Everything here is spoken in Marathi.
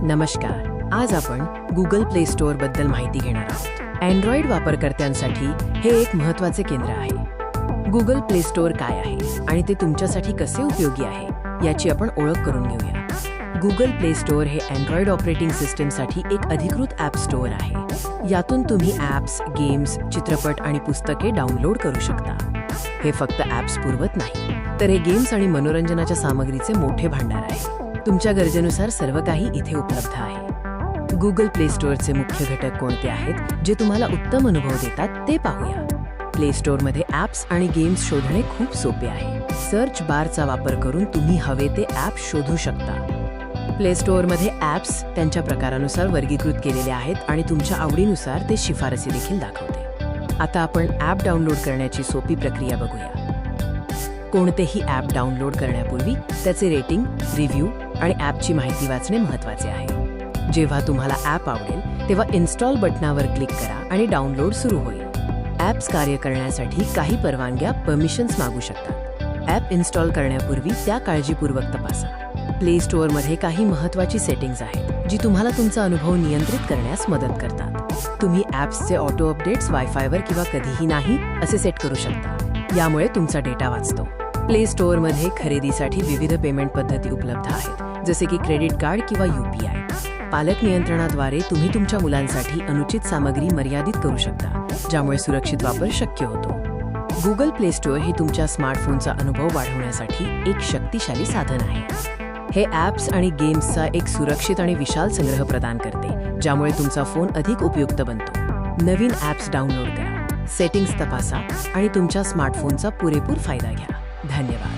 नमस्कार. आज आपण गुगल प्ले स्टोअर बद्दल माहिती घेणार आहोत. अँड्रॉइड वापरकर्त्यांसाठी हे एक महत्त्वाचे केंद्र आहे. गुगल प्ले स्टोअर काय आहे आणि ते तुमच्यासाठी कसे उपयोगी आहे याची आपण ओळख करून घेऊया. गुगल प्ले स्टोअर हे अँड्रॉइड ऑपरेटिंग सिस्टमसाठी एक अधिकृत ॲप स्टोअर आहे. यातून तुम्ही ॲप्स, गेम्स, चित्रपट आणि पुस्तके डाउनलोड करू शकता. हे फक्त ॲप्स पुरवत नाही, तर हे गेम्स आणि मनोरंजनाच्या सामग्रीचे मोठे भांडार आहे. तुमच्या गरजेनुसार सर्व काही इथे उपलब्ध आहे. गुगल प्ले स्टोअरचे मुख्य घटक कोणते आहेत जे तुम्हाला उत्तम अनुभव देतात ते पाहूया. प्ले स्टोअरमध्ये ॲप्स आणि गेम्स शोधणे खूप सोपे आहे. सर्च बारचा वापर करून तुम्ही हवे ते ॲप शोधू शकता. प्ले स्टोअरमध्ये ॲप्स त्यांच्या प्रकारानुसार वर्गीकृत केलेले आहेत आणि तुमच्या आवडीनुसार ते शिफारसी देखील दाखवते. आता आपण ॲप डाउनलोड करण्याची सोपी प्रक्रिया बघूया. कोणतेही ॲप डाउनलोड करण्यापूर्वी त्याचे रेटिंग, रिव्ह्यू आणि ॲपची माहिती वाचणे महत्त्वाचे आहे. जेव्हा तुम्हाला ॲप आवडेल तेव्हा इन्स्टॉल बटनावर क्लिक करा आणि डाउनलोड सुरू होईल. ॲप्स कार्य करण्यासाठी काही परवानग्या, परमिशन्स मागू शकतात. ॲप इन्स्टॉल करण्यापूर्वी त्या काळजीपूर्वक तपासा. प्ले स्टोअरमध्ये काही महत्त्वाची सेटिंग्ज आहेत जी तुम्हाला तुमचा अनुभव नियंत्रित करण्यास मदत करतात. तुम्ही ॲप्सचे ऑटो अपडेट्स वायफायवर किंवा कधीही नाही असे सेट करू शकता. यामुळे तुमचा डेटा वाचतो. प्ले स्टोअरमध्ये खरेदीसाठी विविध पेमेंट पद्धती उपलब्ध आहेत, जसे की क्रेडिट कार्ड किंवा UPI. पालक नियंत्रणाद्वारे तुम्ही तुमच्या मुलांसाठी अनुचित सामग्री मर्यादित करू शकता, ज्यामुळे सुरक्षित वापर शक्य होतो. गुगल प्ले स्टोअर हे तुमच्या स्मार्टफोनचा अनुभव वाढवण्यासाठी एक शक्तिशाली साधन आहे. हे ॲप्स आणि गेम्सचा एक सुरक्षित आणि विशाल संग्रह प्रदान करते, ज्यामुळे तुमचा फोन अधिक उपयुक्त बनतो. नवीन ॲप्स डाउनलोड करा, सेटिंग्ज तपासा आणि तुमच्या स्मार्टफोनचा पुरेपूर फायदा घ्या. धन्यवाद.